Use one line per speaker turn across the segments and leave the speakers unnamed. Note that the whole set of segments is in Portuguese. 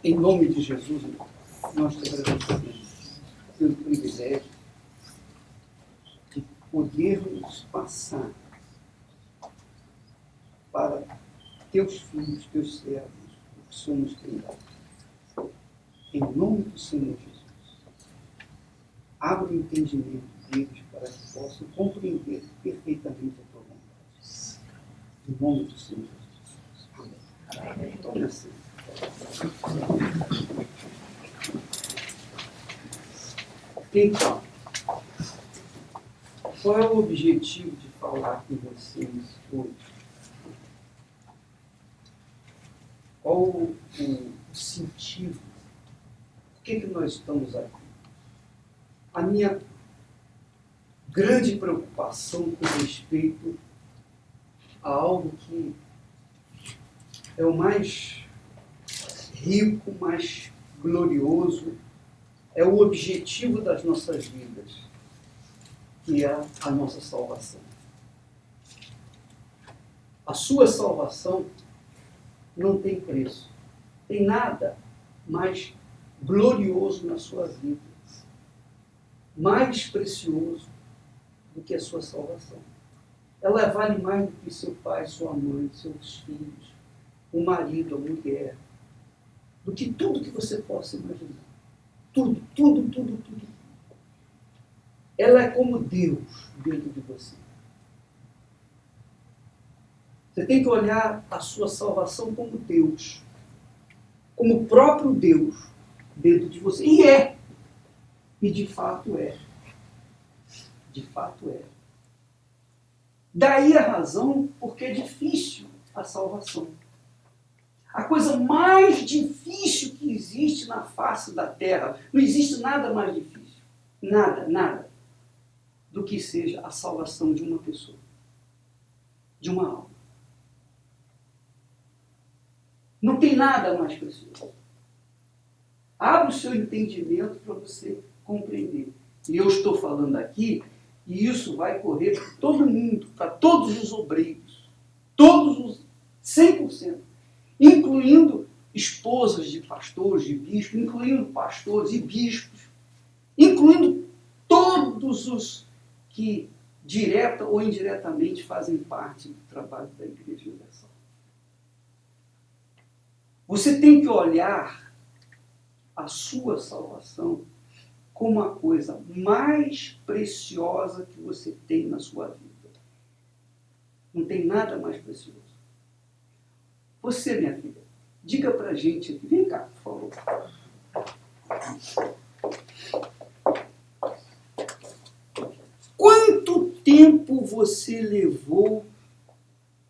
Em nome de Jesus, nós te agradecemos pelo privilégio de podermos passar para teus filhos, teus servos, o que somos criados. Em nome do Senhor Jesus, abra o entendimento deles para que possam compreender perfeitamente a tua vontade. Em nome do Senhor Jesus. Amém. Amém. Tome assim. Então, qual é o objetivo de falar com vocês hoje? Qual o sentido? Por que nós estamos aqui? A minha grande preocupação com respeito a algo que é o mais rico, mais glorioso, é o objetivo das nossas vidas, que é a nossa salvação. A sua salvação não tem preço. Tem nada mais glorioso na sua vida, mais precioso do que a sua salvação. Ela vale mais do que seu pai, sua mãe, seus filhos, o marido, a mulher, do que tudo que você possa imaginar. Tudo, tudo, tudo, tudo. Ela é como Deus dentro de você. Você tem que olhar a sua salvação como Deus, como o próprio Deus dentro de você. E é. E de fato é. De fato é. Daí a razão porque é difícil a salvação. A coisa mais difícil que existe na face da terra, não existe nada mais difícil, nada, do que seja a salvação de uma pessoa, de uma alma. Não tem nada mais precioso. Abra o seu entendimento para você compreender. E eu estou falando aqui, e isso vai correr para todo mundo, para todos os obreiros, todos os 100%. Incluindo esposas de pastores, de bispos, incluindo pastores e bispos, incluindo todos os que, direta ou indiretamente, fazem parte do trabalho da Igreja Universal. Você tem que olhar a sua salvação como a coisa mais preciosa que você tem na sua vida. Não tem nada mais precioso. Você, minha filha, diga pra gente aqui. Vem cá, por favor. Quanto tempo você levou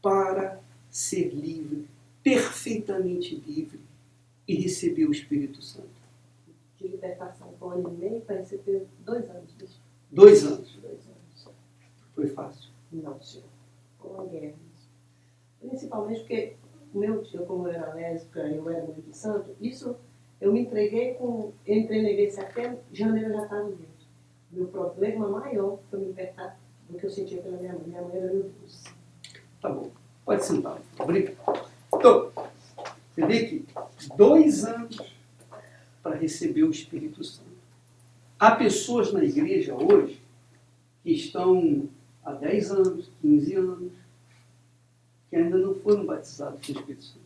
para ser livre, perfeitamente livre, e receber o Espírito Santo?
De libertação por 1 ano e meio para receber 2 anos.
2 anos.
2 anos.
Foi fácil?
Não, senhor. Foi uma guerra. Principalmente porque o meu tio, como eu era lésbica e eu era muito santo, isso eu me entreguei entrei na igreja até janeiro, eu já estava livre. Meu problema maior foi me libertar do que eu sentia pela minha mãe. Minha mãe era meu Deus.
Tá bom. Pode sentar. Obrigado. Então, você vê que 2 anos para receber o Espírito Santo. Há pessoas na igreja hoje que estão há 10 anos, 15 anos, que ainda não foram batizados com o Espírito Santo.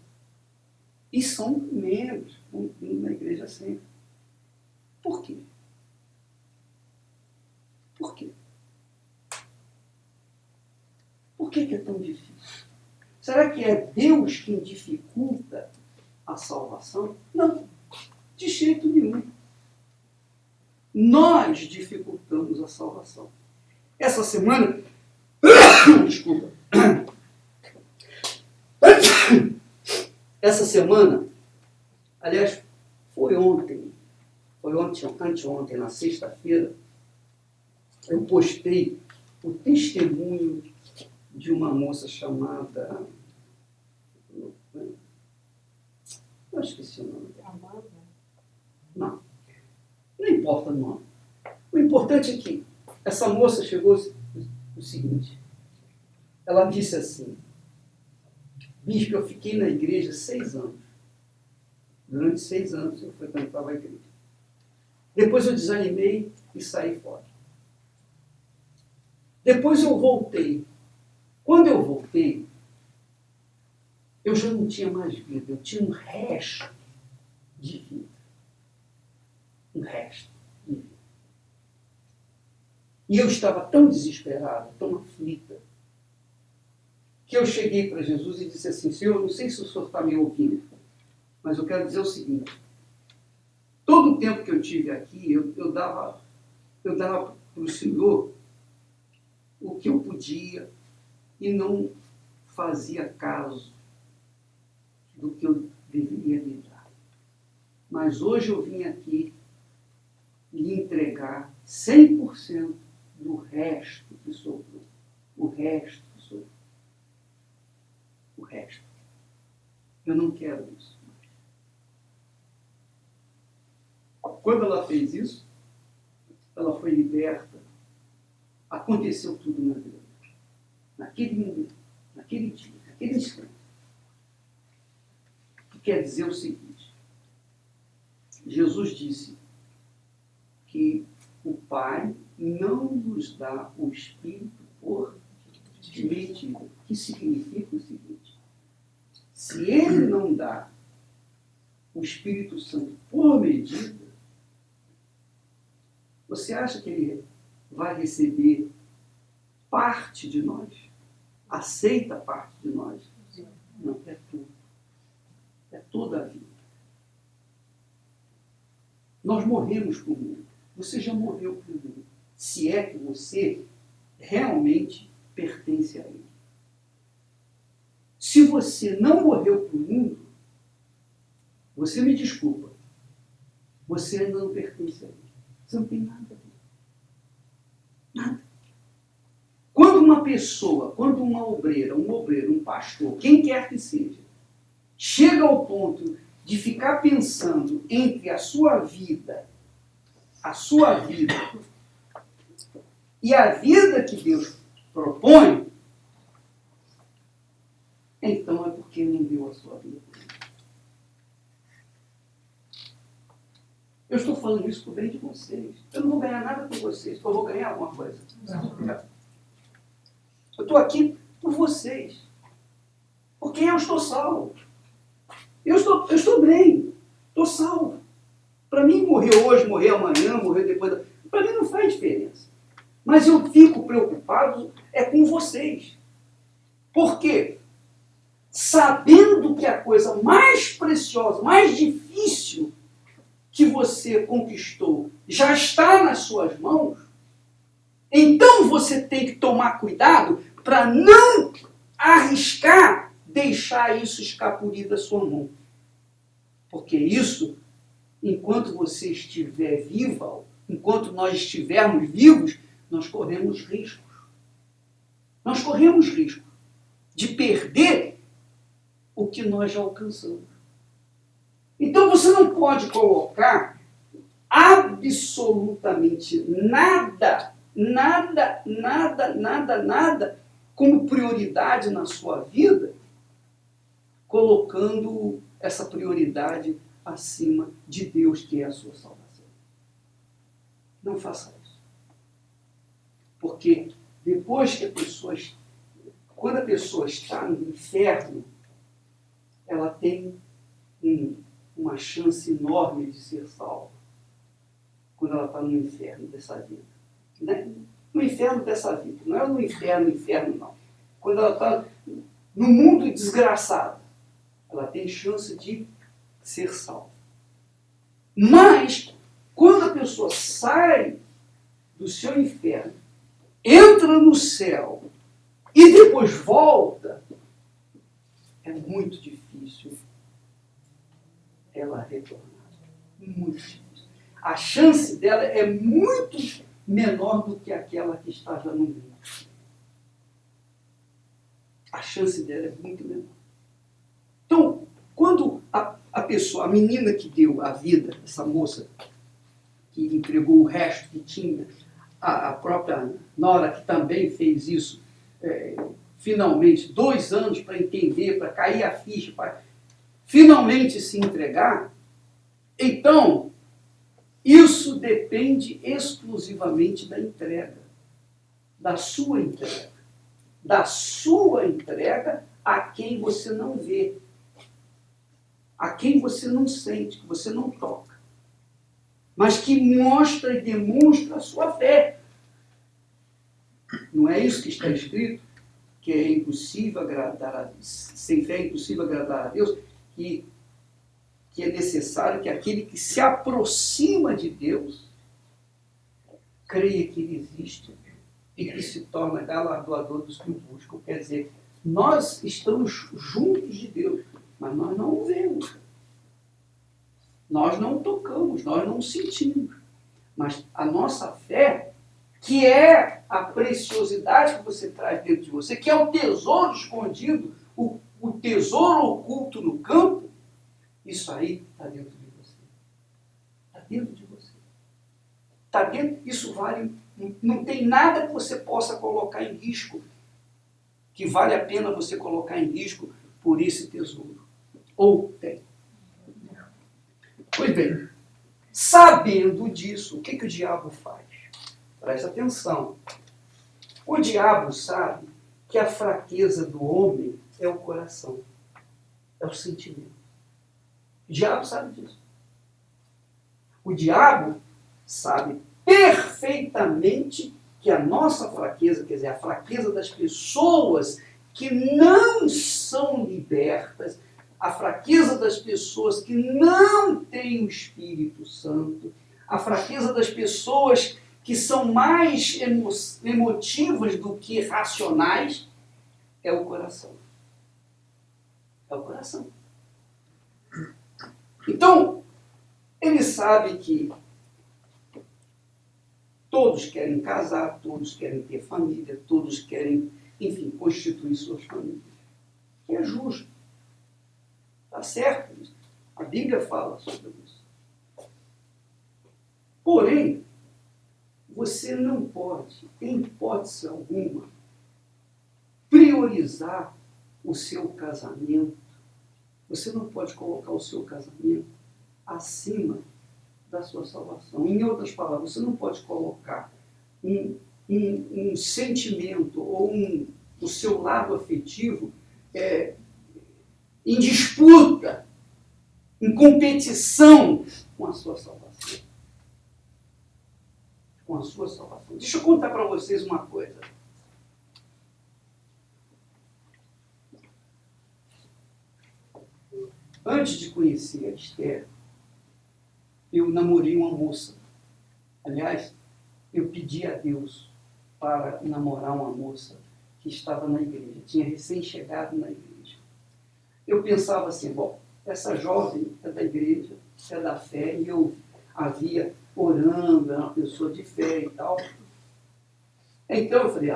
E são membros, vão vindo na igreja sempre. Por quê? Por quê? Por que é tão difícil? Será que é Deus quem dificulta a salvação? Não, de jeito nenhum. Nós dificultamos a salvação. Essa semana, desculpa, essa semana, aliás, foi anteontem, na sexta-feira, eu postei o testemunho de uma moça chamada... Eu esqueci o nome dela. Não importa o nome. O importante é que essa moça chegou o seguinte. Ela disse assim: bispo, eu fiquei na igreja 6 anos. Durante 6 anos eu frequentava a igreja. Depois eu desanimei e saí fora. Depois eu voltei. Quando eu voltei, eu já não tinha mais vida, eu tinha um resto de vida. Um resto de vida. E eu estava tão desesperado, tão aflita, que eu cheguei para Jesus e disse assim: Senhor, não sei se o Senhor está me ouvindo, mas eu quero dizer o seguinte: todo o tempo que eu tive aqui, eu dava para o Senhor o que eu podia e não fazia caso do que eu deveria lhe dar. Mas hoje eu vim aqui lhe entregar 100% do resto que sobrou. O resto que sobrou. O resto. Eu não quero isso mais. Quando ela fez isso, ela foi liberta. Aconteceu tudo na vida dela. Naquele momento, naquele dia, naquele instante. Que quer dizer o seguinte: Jesus disse que o Pai não nos dá o Espírito por medida. Que significa o seguinte: se Ele não dá o Espírito Santo por medida, você acha que Ele vai receber parte de nós? Aceita parte de nós? Não, é tudo. É toda a vida. Nós morremos para o mundo. Você já morreu para o mundo. Se é que você realmente pertence a ele. Se você não morreu para o mundo, você me desculpa. Você ainda não pertence a ele. Você não tem nada a ver. Nada. Quando uma pessoa, quando uma obreira, um obreiro, um pastor, quem quer que seja, chega ao ponto de ficar pensando entre a sua vida e a vida que Deus propõe, então é porque não deu a sua vida. Eu estou falando isso por bem de vocês. Eu não vou ganhar nada com vocês, só vou ganhar alguma coisa. Eu estou aqui por vocês. Por quem eu estou salvo. Eu estou bem. Estou salvo. Para mim, morrer hoje, morrer amanhã, morrer depois... Para mim não faz diferença. Mas eu fico preocupado com vocês. Por quê? Sabendo que a coisa mais preciosa, mais difícil que você conquistou já está nas suas mãos, então você tem que tomar cuidado para não arriscar deixar isso escapulir da sua mão. Porque isso, enquanto você estiver viva, enquanto nós estivermos vivos, nós corremos riscos. Nós corremos risco de perder o que nós já alcançamos. Então você não pode colocar absolutamente nada como prioridade na sua vida, colocando essa prioridade acima de Deus, que é a sua salvação. Não faça isso. Porque depois que quando a pessoa está no inferno, ela tem uma chance enorme de ser salva. Quando ela está no inferno dessa vida. Né? No inferno dessa vida. Não é no inferno não. Quando ela está no mundo desgraçado, ela tem chance de ser salva. Mas, quando a pessoa sai do seu inferno, entra no céu e depois volta, é muito difícil ela retornar. Muito difícil. A chance dela é muito menor do que aquela que está já no mundo. A chance dela é muito menor. Então, quando a pessoa, a menina que deu a vida, essa moça que entregou o resto que tinha, a própria Nora, que também fez isso, finalmente, 2 anos para entender, para cair a ficha, para finalmente se entregar, Então, isso depende exclusivamente da entrega, da sua entrega. Da sua entrega a quem você não vê, a quem você não sente, que você não toca, mas que mostra e demonstra a sua fé. Não é isso que está escrito? Que é impossível agradar a Deus, sem fé é impossível agradar a Deus, que é necessário que aquele que se aproxima de Deus creia que Ele existe e que se torna galardoador dos que o buscam. Quer dizer, nós estamos juntos de Deus, mas nós não o vemos. Nós não o tocamos, nós não o sentimos. Mas a nossa fé, que é a preciosidade que você traz dentro de você, que é o tesouro escondido, o tesouro oculto no campo, isso aí está dentro de você. Está dentro de você. Está dentro, isso vale, não tem nada que você possa colocar em risco, que vale a pena você colocar em risco por esse tesouro. Ou tem. Pois bem, sabendo disso, o que o diabo faz? Presta atenção. O diabo sabe que a fraqueza do homem é o coração, é o sentimento. O diabo sabe disso. O diabo sabe perfeitamente que a nossa fraqueza, quer dizer, a fraqueza das pessoas que não são libertas, a fraqueza das pessoas que não têm o Espírito Santo, a fraqueza das pessoas que são mais emotivas do que racionais, é o coração. É o coração. Então, ele sabe que todos querem casar, todos querem ter família, todos querem, enfim, constituir suas famílias. Que é justo. Está certo isso. A Bíblia fala sobre isso. Porém, você não pode, em hipótese alguma, priorizar o seu casamento. Você não pode colocar o seu casamento acima da sua salvação. Em outras palavras, você não pode colocar um sentimento ou o seu lado afetivo em disputa, em competição com a sua salvação. Com a sua salvação. Deixa eu contar para vocês uma coisa. Antes de conhecer a Esther, eu namorei uma moça. Aliás, eu pedi a Deus para namorar uma moça que estava na igreja, tinha recém-chegado na igreja. Eu pensava assim, bom, essa jovem é da igreja, é da fé, e eu havia orando, era uma pessoa de fé e tal. Então eu falei,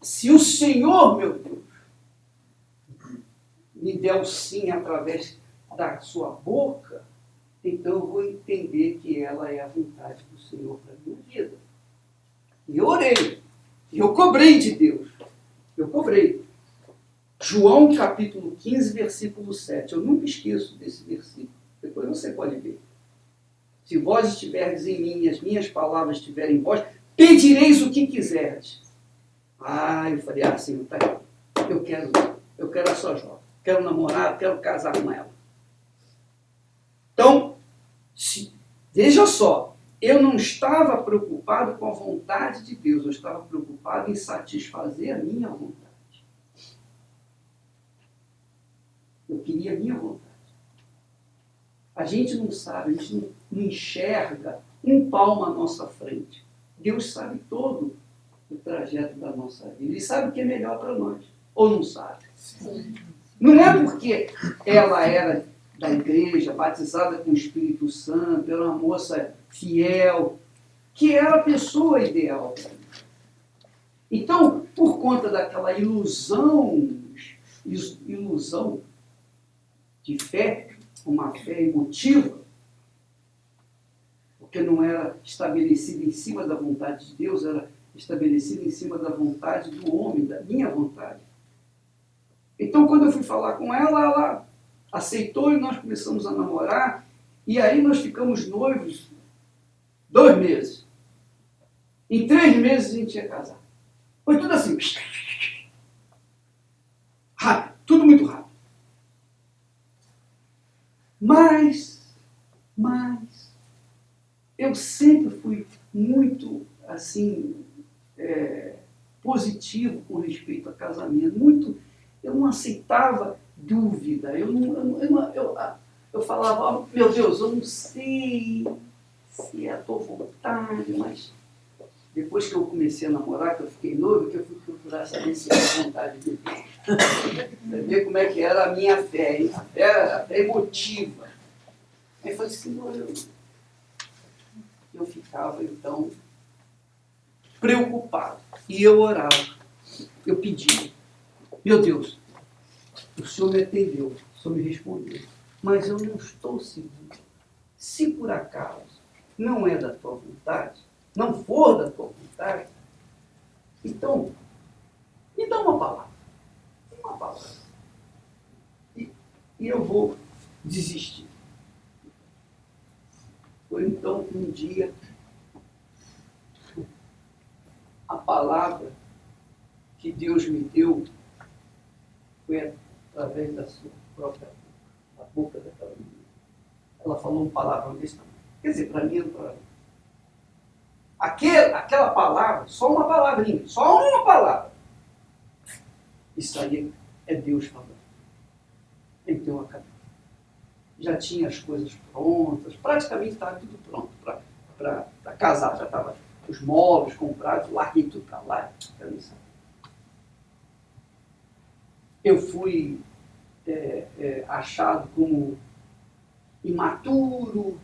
se o Senhor, meu Deus, me der o sim através da sua boca, então eu vou entender que ela é a vontade do Senhor para a minha vida. E eu orei, e eu cobrei de Deus, eu cobrei. João capítulo 15, versículo 7, eu nunca esqueço desse versículo, depois você pode ver. Se vós estiverdes em mim e as minhas palavras estiverem em vós, pedireis o que quiserdes. Eu falei, Senhor, tá aí. Eu quero a sua jovem, quero namorar, quero casar com ela. Então, veja só, eu não estava preocupado com a vontade de Deus, eu estava preocupado em satisfazer a minha vontade. Eu queria a minha vontade. A gente não sabe, a gente não enxerga um palmo à nossa frente. Deus sabe todo o trajeto da nossa vida. Ele sabe o que é melhor para nós. Ou não sabe? Sim. Não é porque ela era da igreja, batizada com o Espírito Santo, era uma moça fiel, que era a pessoa ideal. Então, por conta daquela ilusão de fé, uma fé emotiva, porque não era estabelecida em cima da vontade de Deus, era estabelecida em cima da vontade do homem, da minha vontade. Então, quando eu fui falar com ela aceitou e nós começamos a namorar, e aí nós ficamos noivos 2 meses. Em 3 meses a gente ia casar. Foi tudo assim. Rápido, tudo muito rápido. Mas, eu sempre fui muito, assim, positivo com respeito a casamento. Eu não aceitava dúvida. Eu falava, oh, meu Deus, eu não sei se é a tua vontade, mas depois que eu comecei a namorar, que eu fiquei noivo, que eu fui procurar saber se era a vontade de Deus. Saber como é que era a minha fé, hein? A fé emotiva. Aí eu falei assim, eu ficava, então, preocupado. E eu orava, eu pedia, meu Deus, o Senhor me atendeu, o Senhor me respondeu, mas eu não estou seguro. Se por acaso não é da tua vontade, não for da tua vontade, então, me dá uma palavra. Uma palavra. E eu vou desistir. Foi então um dia, a palavra que Deus me deu foi através da sua própria boca, da boca daquela menina. Ela falou um palavrão desse tamanho. Quer dizer, para mim, aquela palavra, só uma palavrinha, só uma palavra. Isso aí é Deus falando. Então eu acabei. Já tinha as coisas prontas, praticamente estava tudo pronto para casar, já estava os móveis comprados, larguei tudo para lá. Eu fui achado como imaturo,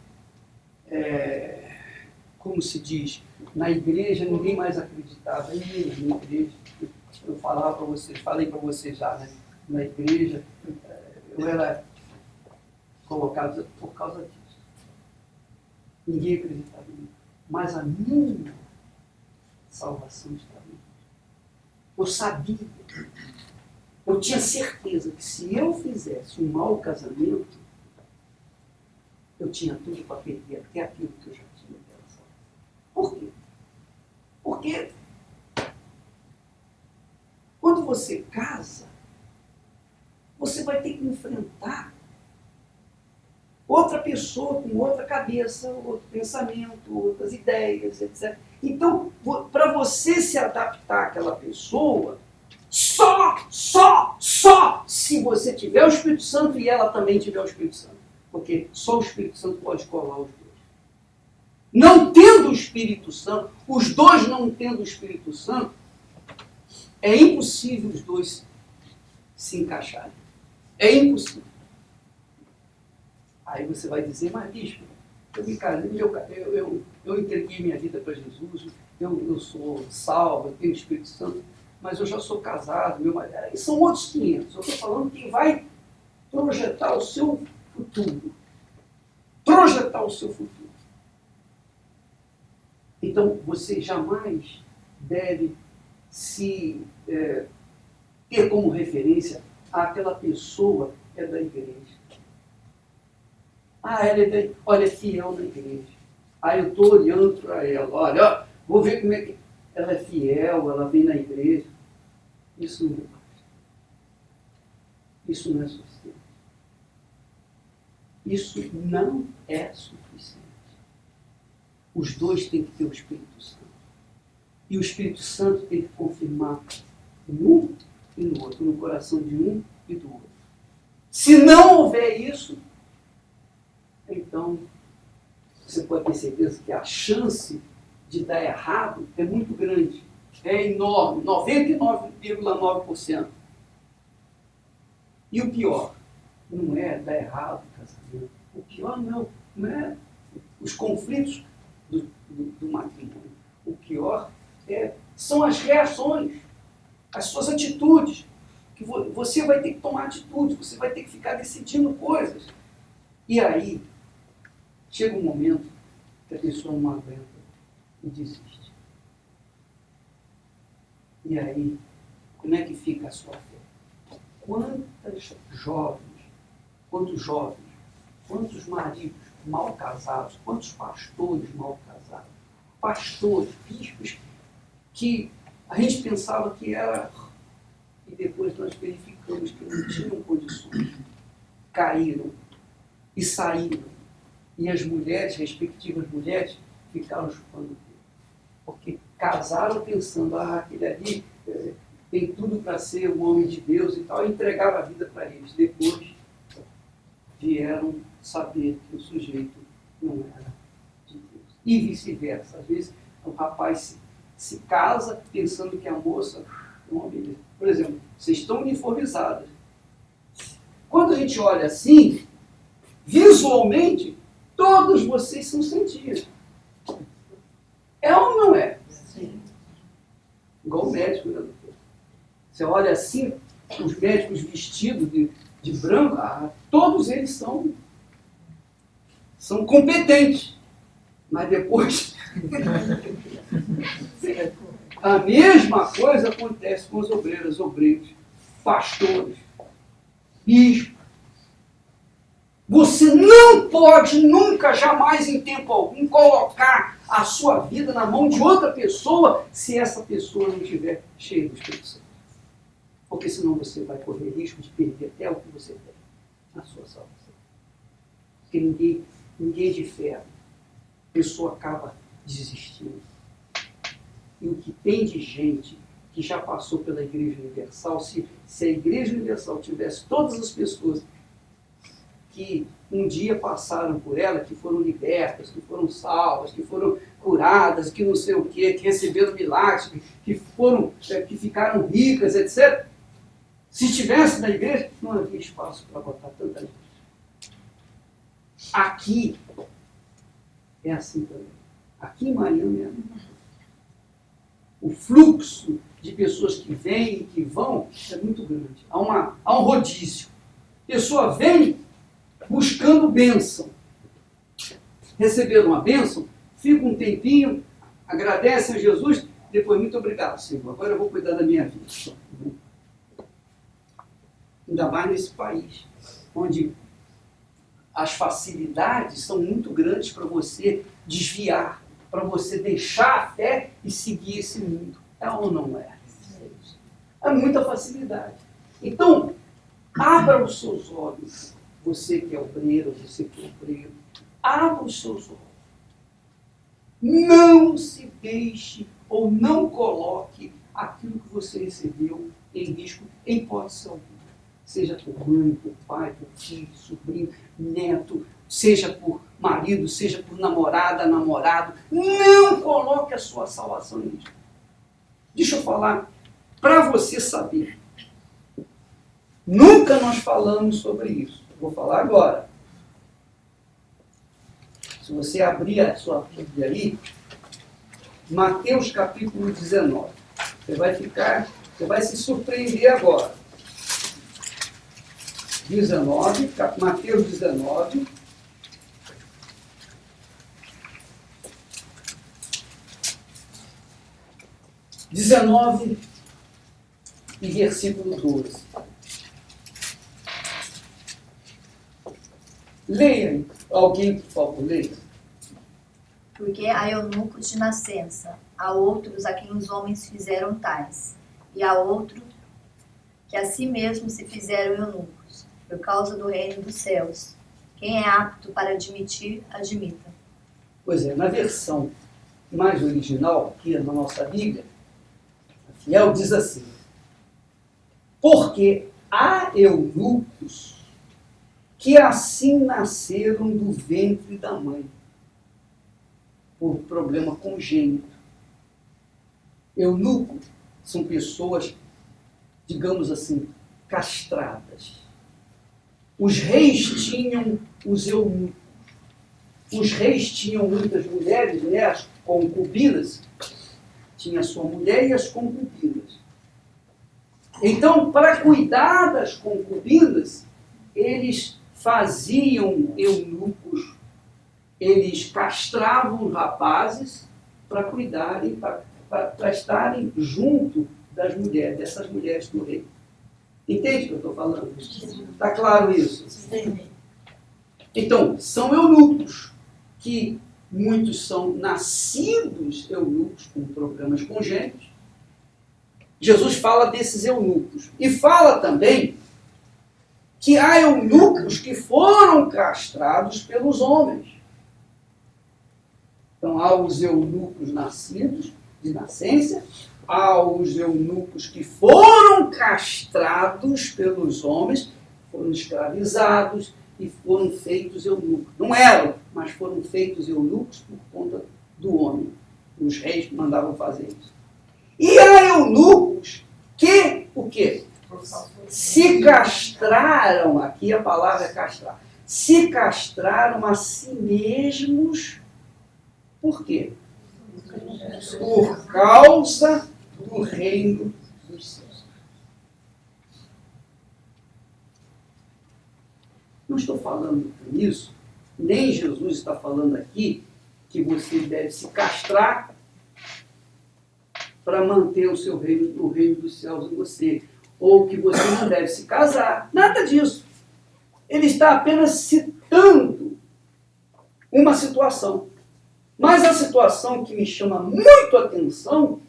como se diz, na igreja ninguém mais acreditava em mim, na igreja. Eu falava para vocês, falei para vocês já, né? Na igreja, eu era colocado por causa disso. Ninguém acreditava em mim. Mas a minha salvação estava em mim. Eu sabia, eu tinha certeza que se eu fizesse um mau casamento, eu tinha tudo para perder até aquilo que eu já tinha. Por quê? Porque quando você casa, você vai ter que enfrentar outra pessoa com outra cabeça, outro pensamento, outras ideias, etc. Então, para você se adaptar àquela pessoa, só se você tiver o Espírito Santo e ela também tiver o Espírito Santo. Porque só o Espírito Santo pode colar os dois. Não tendo o Espírito Santo, os dois não tendo o Espírito Santo, é impossível os dois se encaixarem. É impossível. Aí você vai dizer, mas bispo, eu me casei, eu entreguei minha vida para Jesus, eu sou salvo, eu tenho o Espírito Santo, mas eu já sou casado, meu marido. E são outros 500. Eu estou falando que vai projetar o seu futuro. Projetar o seu futuro. Então, você jamais deve se ter como referência aquela pessoa que é da igreja. Olha, é fiel na igreja. Eu estou olhando para ela, olha, vou ver como é que ela é fiel, ela vem na igreja. Isso não basta. Isso não é suficiente. Isso não é suficiente. Os dois têm que ter o Espírito Santo. E o Espírito Santo tem que confirmar em um e no outro, no coração de um e do outro. Se não houver isso, então você pode ter certeza que a chance de dar errado é muito grande. É enorme, 99,9%. E o pior não é dar errado o casamento. O pior não é os conflitos do matrimônio. O pior são as reações, as suas atitudes. Que você vai ter que tomar atitude, você vai ter que ficar decidindo coisas. E aí, chega um momento que a pessoa não aguenta e desiste. E aí, como é que fica a sua fé? Quantas jovens quantos jovens, quantos maridos mal casados, quantos pastores mal casados, pastores, bispos, que a gente pensava que era, e depois nós verificamos que não tinham condições, caíram e saíram. E as mulheres, respectivas mulheres, ficaram chupando o dedo. Porque casaram pensando, aquele ali tem tudo para ser um homem de Deus e tal, e entregaram a vida para eles. Depois vieram saber que o sujeito não era de Deus. E vice-versa. Às vezes o rapaz se casa pensando que a moça é um homem de Deus. Por exemplo, vocês estão uniformizadas. Quando a gente olha assim, visualmente, todos vocês são sentidos. É ou não é? Sim. Igual o médico, né, doutor? Você olha assim, os médicos vestidos de branco, todos eles são competentes. Mas depois, a mesma coisa acontece com os obreiros, pastores, bispos. Você não pode nunca, jamais, em tempo algum, colocar a sua vida na mão de outra pessoa se essa pessoa não estiver cheia do Espírito Santo. Porque senão você vai correr risco de perder até o que você tem, a sua salvação. Porque ninguém de fé, a pessoa acaba desistindo. E o que tem de gente que já passou pela Igreja Universal, se a Igreja Universal tivesse todas as pessoas que um dia passaram por ela, que foram libertas, que foram salvas, que foram curadas, que não sei o quê, que receberam milagres, que ficaram ricas, etc. Se estivesse na igreja, não havia espaço para botar tanta gente. Aqui é assim também. Aqui em Miami é assim. O fluxo de pessoas que vêm e que vão é muito grande. Há um rodízio. A pessoa vem buscando bênção. Receberam uma bênção, fica um tempinho, agradecem a Jesus, depois, muito obrigado, Senhor, agora eu vou cuidar da minha vida. Ainda mais nesse país, onde as facilidades são muito grandes para você desviar, para você deixar a fé e seguir esse mundo. É ou não é? É muita facilidade. Então, abra os seus olhos. Você que é obreiro, você que é obreiro, abra os seus olhos. Não se deixe ou não coloque aquilo que você recebeu em risco, em hipótese alguma. Seja por mãe, por pai, por filho, sobrinho, neto, seja por marido, seja por namorada, namorado. Não coloque a sua salvação em risco. Deixa eu falar para você saber. Nunca nós falamos sobre isso. Vou falar agora. Se você abrir a sua Bíblia aí, Mateus capítulo 19. Você vai se surpreender agora. 19, Mateus 19. E versículo 12. Leia, alguém, por favor, leia.
Porque há eunucos de nascença, há outros a quem os homens fizeram tais, e há outro que a si mesmos se fizeram eunucos, por causa do reino dos céus. Quem é apto para admitir, admita.
Pois é, na versão mais original, aqui na nossa Bíblia, a Fiel diz assim: porque há eunucos que assim nasceram do ventre da mãe, por problema congênito. Eunuco são pessoas, digamos assim, castradas. Os reis tinham os eunucos. Os reis tinham muitas mulheres, né, as concubinas. Tinha a sua mulher e as concubinas. Então, para cuidar das concubinas, eles faziam eunucos, eles castravam os rapazes para cuidarem, para estarem junto das mulheres, dessas mulheres do rei. Entende o que eu estou falando? Está claro isso? Então, são eunucos, que muitos são nascidos eunucos com problemas congênitos. Jesus fala desses eunucos. E fala também que há eunucos que foram castrados pelos homens. Então, há os eunucos nascidos de nascença, há os eunucos que foram castrados pelos homens, foram escravizados e foram feitos eunucos. Não eram, mas foram feitos eunucos por conta do homem. Os reis mandavam fazer isso. E há eunucos que, o quê? Se castraram, aqui a palavra é castrar, se castraram a si mesmos. Por quê? Por causa do reino dos céus. Não estou falando nisso, nem Jesus está falando aqui que você deve se castrar para manter o seu reino, o reino dos céus em você, ou que você não deve se casar. Nada disso. Ele está apenas citando uma situação. Mas a situação que me chama muito a atenção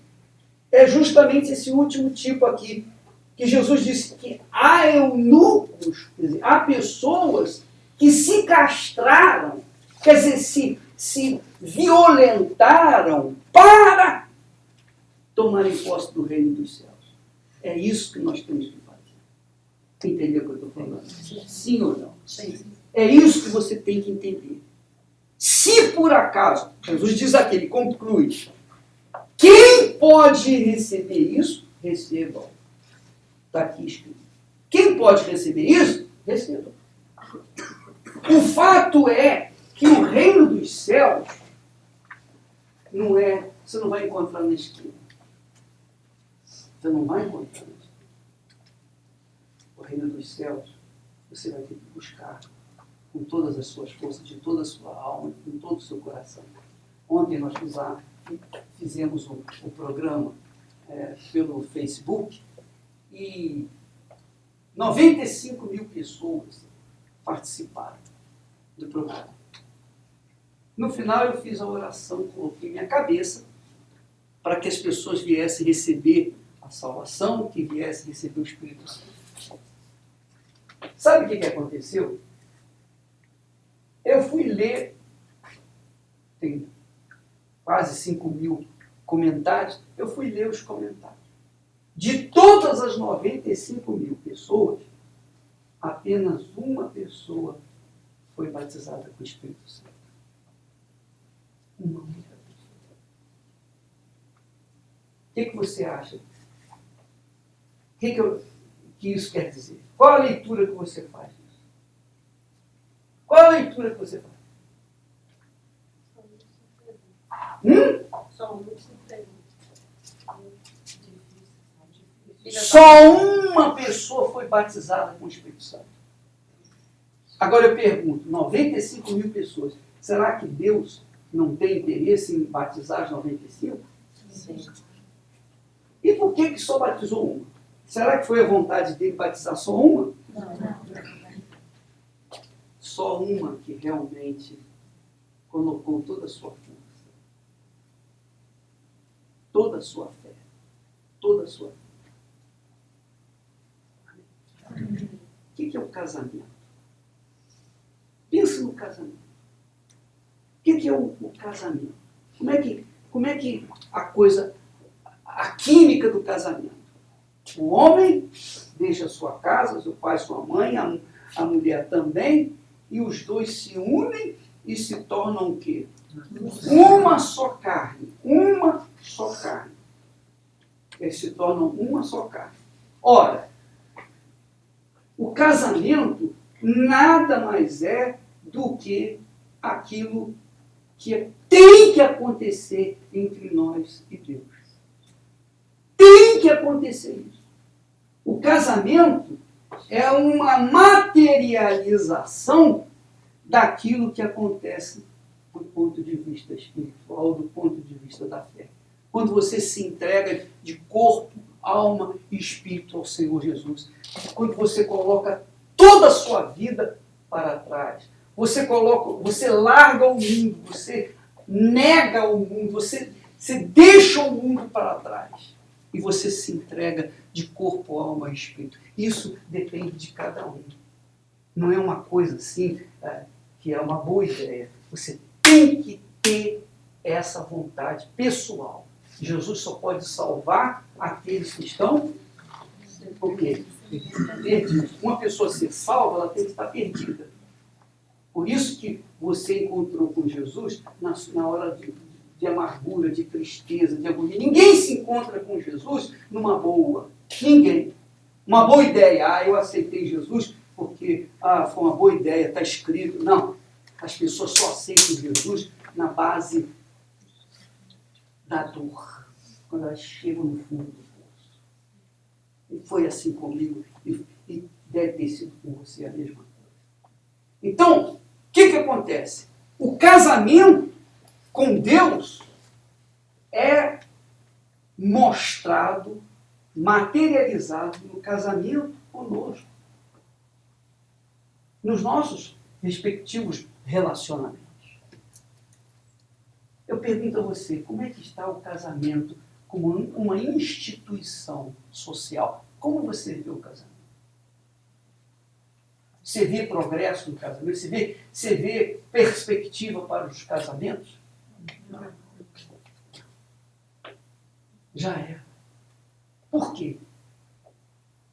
é justamente esse último tipo aqui, que Jesus disse que há eunucos, quer dizer, há pessoas que se castraram, quer dizer, se violentaram para tomarem posse do reino dos céus. É isso que nós temos que fazer. Entendeu o que eu estou falando? Sim ou não? Sim. É isso que você tem que entender. Se por acaso, Jesus diz aqui, ele conclui, quem pode receber isso? Recebam. Está aqui escrito. Quem pode receber isso? Recebam. O fato é que o reino dos céus não é, você não vai encontrar na esquina. Você não vai encontrar na esquina. O reino dos céus, você vai ter que buscar com todas as suas forças, de toda a sua alma, com todo o seu coração. Ontem nós fizemos o programa pelo Facebook e 95 mil pessoas participaram do programa. No final eu fiz a oração, coloquei minha cabeça para que as pessoas viessem receber a salvação, que viessem receber o Espírito Santo. Sabe o que aconteceu? Eu fui ler, tem quase 5 mil comentários, eu fui ler os comentários. De todas as 95 mil pessoas, apenas uma pessoa foi batizada com o Espírito Santo. Uma única pessoa. O que você acha? O que isso quer dizer? Qual a leitura que você faz disso? Qual a leitura que você faz? Só uma pessoa foi batizada com o Espírito Santo. Agora eu pergunto, 95 mil pessoas, será que Deus não tem interesse em batizar as 95? Sim. E por que só batizou uma? Será que foi a vontade dele batizar só uma? Não. Só uma que realmente colocou toda a sua força, toda a sua fé, toda a sua vida. O que é o casamento? Pensa no casamento. O que é o casamento? Como é que a química do casamento? O homem deixa sua casa, seu pai, sua mãe, a mulher também, e os dois se unem e se tornam o quê? Uma só carne. Uma só carne. Eles se tornam uma só carne. Ora, o casamento nada mais é do que aquilo que tem que acontecer entre nós e Deus. Tem que acontecer isso. O casamento é uma materialização daquilo que acontece do ponto de vista espiritual, do ponto de vista da fé. Quando você se entrega de corpo, alma e espírito ao Senhor Jesus. Quando você coloca toda a sua vida para trás, você larga o mundo, você nega o mundo, você deixa o mundo para trás e você se entrega de corpo, alma e espírito. Isso depende de cada um. Não é uma coisa assim que é uma boa ideia. Você tem que ter essa vontade pessoal. Jesus só pode salvar aqueles que estão o quê? Perdidos. Uma pessoa ser salva, ela tem que estar perdida. Por isso que você encontrou com Jesus na hora de amargura, de tristeza, de agonia. Ninguém se encontra com Jesus numa boa. Ninguém. Uma boa ideia. Eu aceitei Jesus porque foi uma boa ideia, está escrito. Não. As pessoas só aceitam Jesus na base da dor. Quando elas chegam no fundo do poço. E foi assim comigo. E deve ter sido com você a mesma coisa. Então, o que acontece? O casamento com Deus é mostrado, materializado no casamento conosco. Nos nossos respectivos relacionamentos. Eu pergunto a você, como é que está o casamento como uma instituição social? Como você vê o casamento? Você vê progresso no casamento? Você vê perspectiva para os casamentos? Não. Já é. Por quê?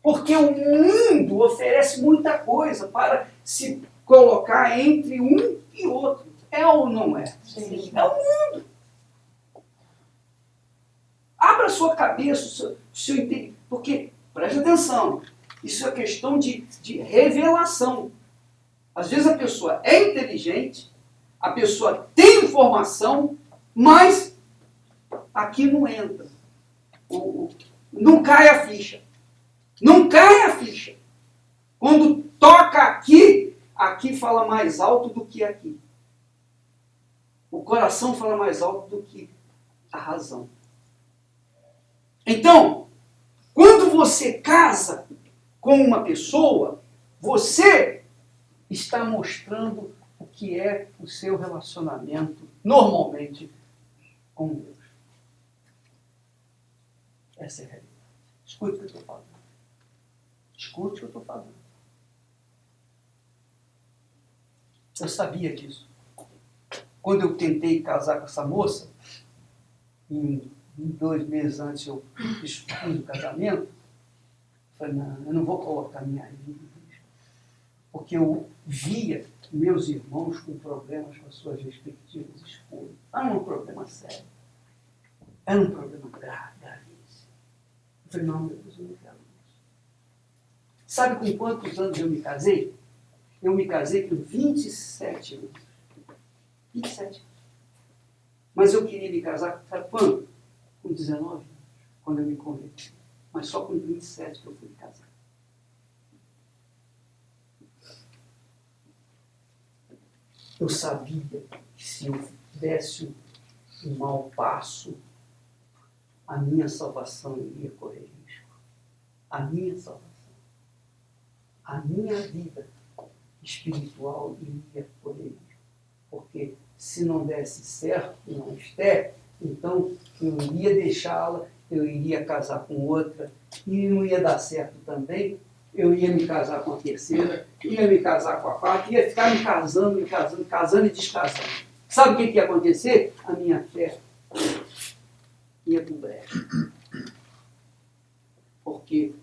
Porque o mundo oferece muita coisa para se colocar entre um e outro. É ou não é?
Sim.
É o mundo. Abra sua cabeça, seu entendimento. Porque, preste atenção, isso é questão de revelação. Às vezes a pessoa é inteligente, a pessoa tem informação, mas aqui não entra. Não cai a ficha. Não cai a ficha. Quando toca aqui, aqui fala mais alto do que aqui. O coração fala mais alto do que a razão. Então, quando você casa com uma pessoa, você está mostrando o que é o seu relacionamento, normalmente, com Deus. Essa é a realidade. Escute o que eu estou falando. Escute o que eu estou falando. Eu sabia disso. Quando eu tentei casar com essa moça, em 2 meses antes eu fiz o casamento, eu falei, não, eu não vou colocar minha vida em risco. Porque eu via meus irmãos com problemas com as suas respectivas escolhas. Era um problema sério. Era um problema gravíssimo. Eu falei, não, meu Deus, eu não quero isso. Sabe com quantos anos eu me casei? Eu me casei com 27 anos. 27 anos. Mas eu queria me casar, sabe quando? Com 19 anos, quando eu me converti. Mas só com 27 que eu fui casar. Eu sabia que se eu desse um mau passo, a minha salvação iria correr risco. A minha salvação. A minha vida espiritual iria correr risco. Porque se não desse certo com a Esther, então eu iria deixá-la, eu iria casar com outra, e não ia dar certo também, eu ia me casar com a terceira, ia me casar com a quarta, ia ficar me casando e descasando. Sabe o que ia acontecer? A minha fé ia para o brejo. Porque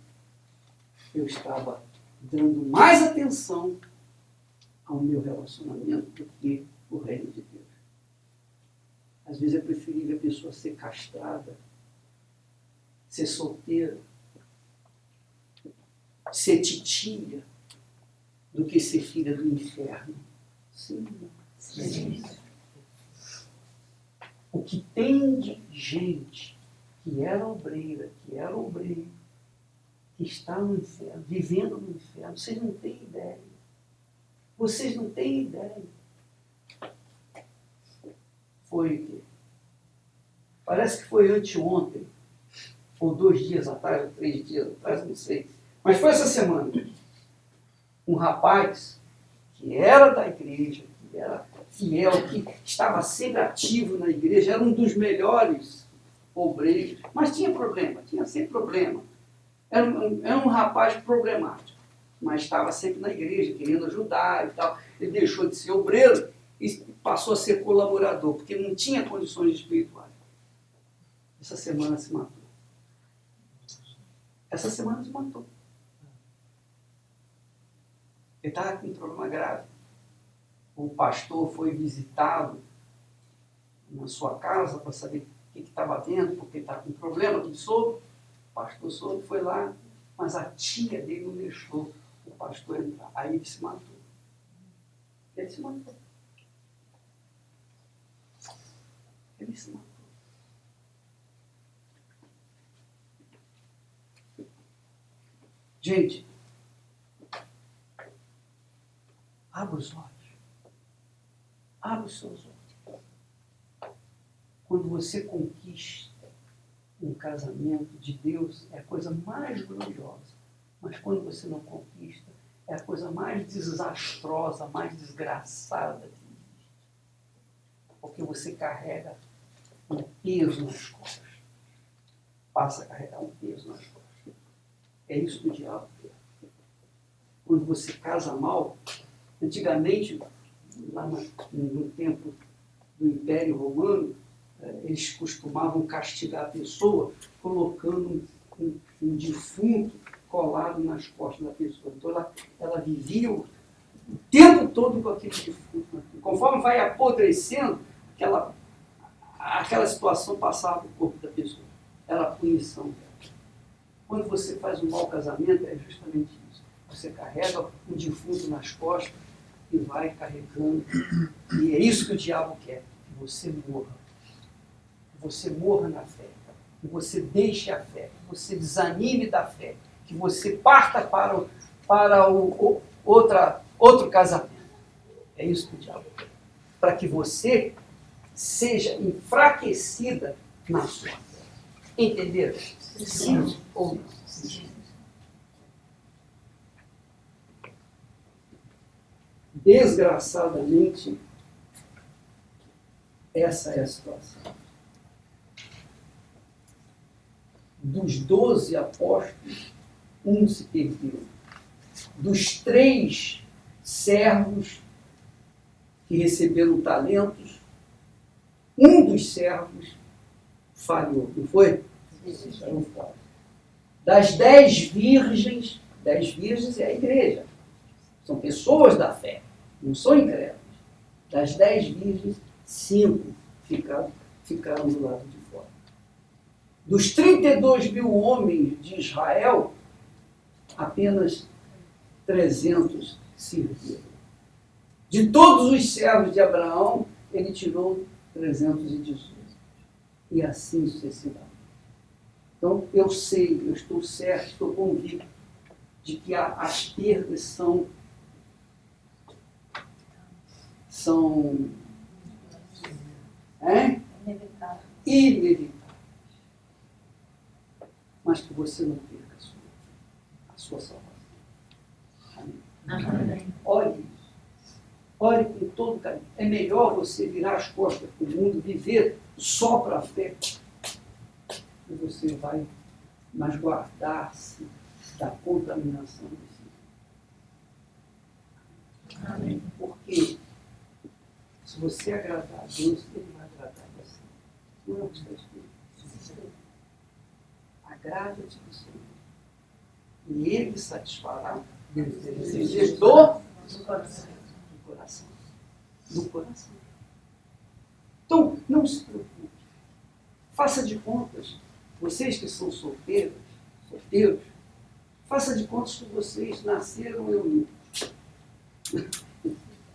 eu estava dando mais atenção ao meu relacionamento do que o reino de Deus. Às vezes é preferível a pessoa ser castrada, ser solteira, ser titia, do que ser filha do inferno. Sim. Sim. O que tem de gente que era obreira, que era obreiro, que está no inferno, vivendo no inferno, vocês não têm ideia. Vocês não têm ideia. Foi o quê? Parece que foi anteontem. ou 2 dias atrás, ou 3 dias atrás, não sei. Mas foi essa semana. Um rapaz que era da igreja, que era fiel, que estava sempre ativo na igreja, era um dos melhores obreiros, mas tinha problema, tinha sempre problema. Era um rapaz problemático, mas estava sempre na igreja, querendo ajudar e tal. Ele deixou de ser obreiro e passou a ser colaborador, porque não tinha condições espirituais. Essa semana se matou. Essa semana se matou. Ele estava com um problema grave. O pastor foi visitá-lo na sua casa para saber o que estava havendo, porque ele estava com problema, tudo soube. O pastor soube, foi lá, mas a tia dele não deixou o pastor entrar. Aí ele se matou. Ele se matou. Ele se matou. Gente, abra os olhos. Abra os seus olhos. Quando você conquista um casamento de Deus, é a coisa mais gloriosa. Mas quando você não conquista, é a coisa mais desastrosa, mais desgraçada que existe. Porque você carrega um peso nas costas. Passa a carregar um peso nas costas. É isso que o diabo quer. Quando você casa mal, antigamente, lá no tempo do Império Romano, eles costumavam castigar a pessoa colocando um defunto colado nas costas da pessoa. Então ela vivia o tempo todo com aquele defunto. Conforme vai apodrecendo, aquela situação passava para o corpo da pessoa. Era a punição dela. Quando você faz um mau casamento, é justamente isso. Você carrega um defunto nas costas e vai carregando. E é isso que o diabo quer, que você morra. Que você morra na fé. Que você deixe a fé. Que você desanime da fé. Que você parta para outro casamento. É isso que o diabo quer. Para que você seja enfraquecida na sua fé. Entenderam? Sim ou não? Sim. Desgraçadamente, essa é a situação. Dos 12 apóstolos, um se perdeu. Dos 3 servos que receberam talentos, um dos servos falhou, não foi? Não foi. Das 10 virgens é a igreja. São pessoas da fé, não são incrédulos. Das 10 virgens, 5 ficaram do lado de fora. Dos 32 mil homens de Israel, apenas 300 serviram. De todos os servos de Abraão, ele tirou 318. E assim sucessivamente. Então, eu sei, eu estou certo, estou convicto de que as perdas são inevitáveis. Mas que você não perca a sua salvação. Amém. Ore isso. Ore com todo carinho. É melhor você virar as costas para o mundo, viver só para a fé. E você vai mais guardar-se da contaminação desse mundo. Amém. Porque se você agradar a Deus, Ele vai agradar a você. Não é o que está escrito. Agrada-te do Senhor. E Ele satisfará o desejo do coração. Do coração. Então, não se preocupe. Faça de contas, vocês que são solteiros, faça de contas que vocês nasceram eunucos.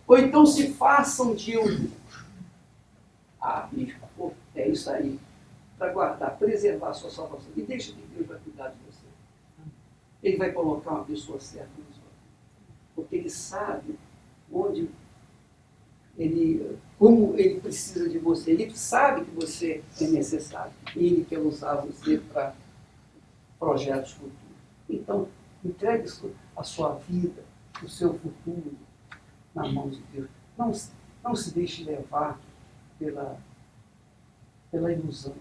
Ou então se façam de eunucos. Bispo, pô, é isso aí. Para guardar, preservar a sua salvação. E deixa que Deus vai cuidar de você. Ele vai colocar uma pessoa certa na sua vida. Porque Ele sabe como Ele precisa de você. Ele sabe que você é necessário. E Ele quer usar você para projetos futuros. Então, entregue a sua vida, o seu futuro na mão de Deus. Não se deixe levar pela ilusão.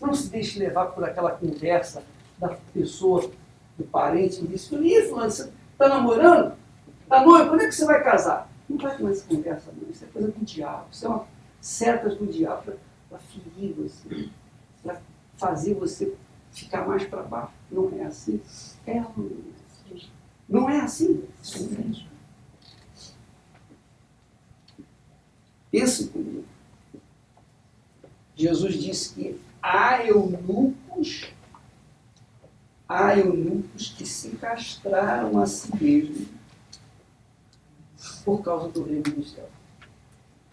Não se deixe levar por aquela conversa da pessoa, do parente, que disse: "Ih, fulano, você está namorando? Está noivo? Quando é que você vai casar?" Não vai com essa conversa, não. Isso é coisa do diabo. Isso é uma setas do diabo para ferir você, para fazer você ficar mais para baixo. Não é assim? Não é assim? Pense comigo. Jesus disse que há eunucos que se castraram a si mesmos por causa do reino dos céus.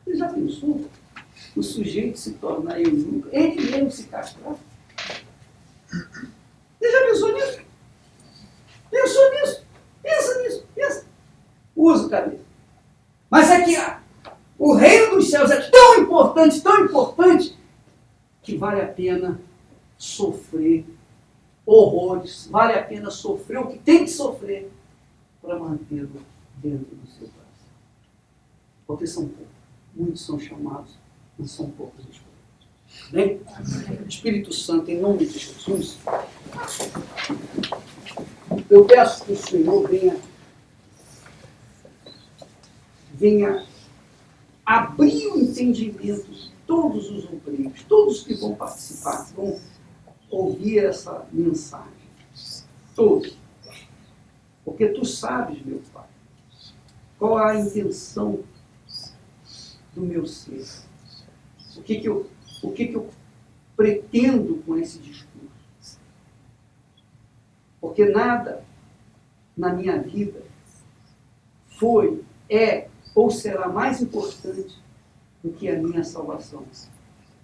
Você já pensou? O sujeito se tornar eunuco, ele mesmo se castrar? Você já pensou nisso? Pensou nisso? Pensa nisso, pensa. Usa o cabeça. Mas é que o reino dos céus é tão importante, que vale a pena sofrer horrores, vale a pena sofrer o que tem que sofrer para mantê-lo dentro do seu coração. Porque são poucos, muitos são chamados, mas são poucos escolhidos. Bem? Espírito Santo, em nome de Jesus, eu peço que o Senhor venha abrir o entendimento de todos os obreiros, todos que vão participar, que vão ouvir essa mensagem. Todos. Porque tu sabes, meu Pai, qual é a intenção do meu ser. O que eu pretendo com esse discurso. Porque nada na minha vida foi, é ou será mais importante do que a minha salvação.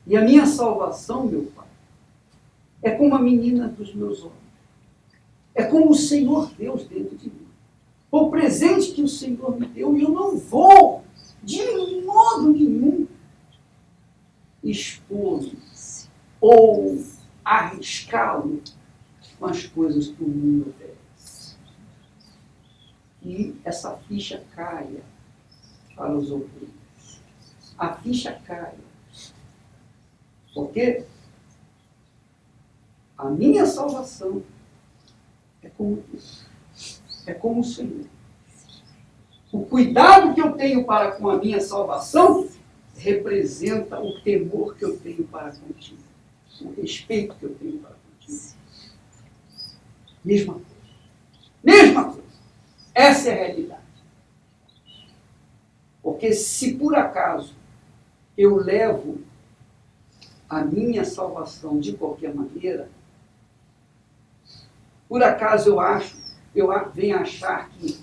E a minha salvação, meu Pai, é como a menina dos meus olhos. É como o Senhor Deus dentro de mim. O presente que o Senhor me deu, e eu não vou, de modo nenhum, expor-me ou arriscá-lo com as coisas que o mundo oferece. E essa ficha caia para os obreiros. A ficha caia. Porque a minha salvação é como Deus. É como o Senhor. O cuidado que eu tenho para com a minha salvação representa o temor que eu tenho para contigo. O respeito que eu tenho para contigo. Mesma coisa. Mesma coisa. Essa é a realidade. Porque se por acaso eu levo a minha salvação de qualquer maneira, por acaso eu venho achar que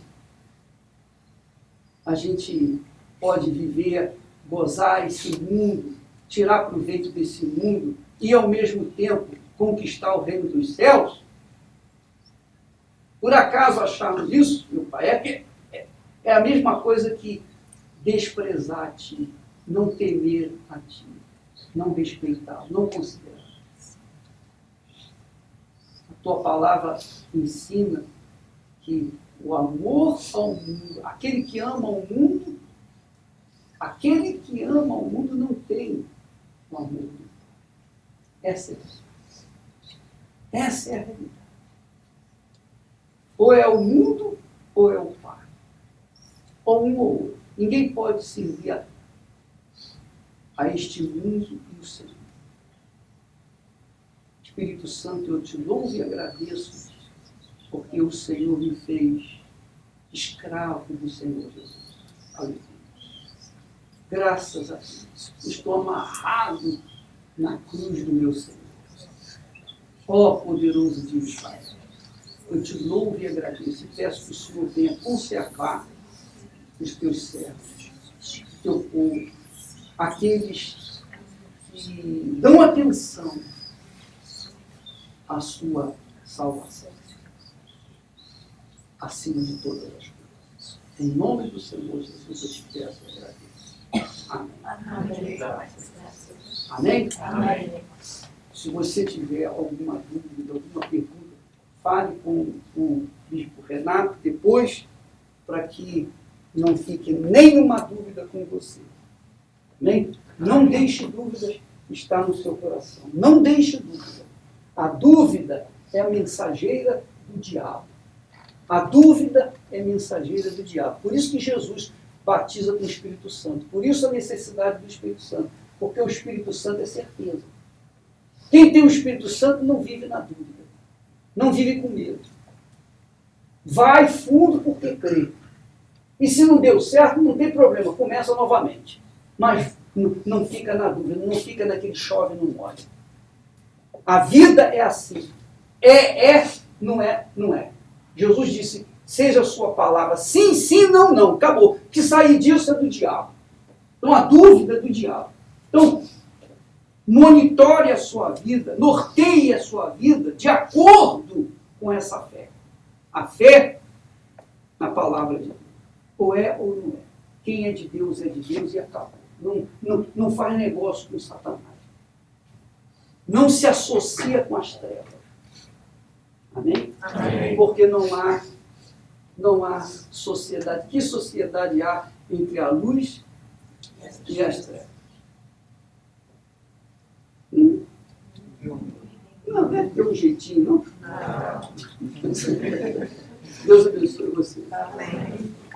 a gente pode viver, gozar esse mundo, tirar proveito desse mundo e ao mesmo tempo conquistar o reino dos céus, por acaso acharmos isso, meu Pai, é a mesma coisa que desprezar a Ti, não temer a Ti, não respeitar, não considerar. A Tua palavra ensina que o amor ao mundo, aquele que ama o mundo não tem o amor. Essa é a realidade. Ou é o mundo, ou é o Pai. Ou um ou outro. Ninguém pode servir a este mundo e o Senhor. Espírito Santo, eu te louvo e agradeço, porque o Senhor me fez escravo do Senhor Jesus. Aleluia. Graças a Deus. Estou amarrado na cruz do meu Senhor. Ó poderoso Deus Pai, eu te louvo e agradeço e peço que o Senhor venha conservar os teus servos, o teu povo, aqueles que dão atenção à sua salvação, acima de todas as coisas. Em nome do Senhor Jesus, eu te peço e agradeço. Amém.
Amém.
Amém?
Amém.
Se você tiver alguma dúvida, alguma pergunta, fale com o bispo Renato depois, para que não fique nenhuma dúvida com você. Amém? Não deixe dúvidas estar no seu coração. Não deixe dúvida. A dúvida é a mensageira do diabo. A dúvida é mensageira do diabo. Por isso que Jesus batiza com o Espírito Santo. Por isso a necessidade do Espírito Santo. Porque o Espírito Santo é certeza. Quem tem o Espírito Santo não vive na dúvida. Não vive com medo. Vai fundo porque crê. E se não deu certo, não tem problema. Começa novamente. Mas não fica na dúvida. Não fica naquele chove não molha. A vida é assim. Não é. Jesus disse, seja a sua palavra sim, sim, não, não. Acabou. Que sair disso é do diabo. Então a dúvida é do diabo. Então, monitore a sua vida, norteie a sua vida de acordo com essa fé. A fé na palavra de Deus. Ou é ou não é. Quem é de Deus e acabou. Não faz negócio com Satanás. Não se associa com as trevas. Amém?
Amém.
Porque não há sociedade. Que sociedade há entre a luz e as trevas? Não, deve ter um jeitinho, não? Deus abençoe você.
Amém.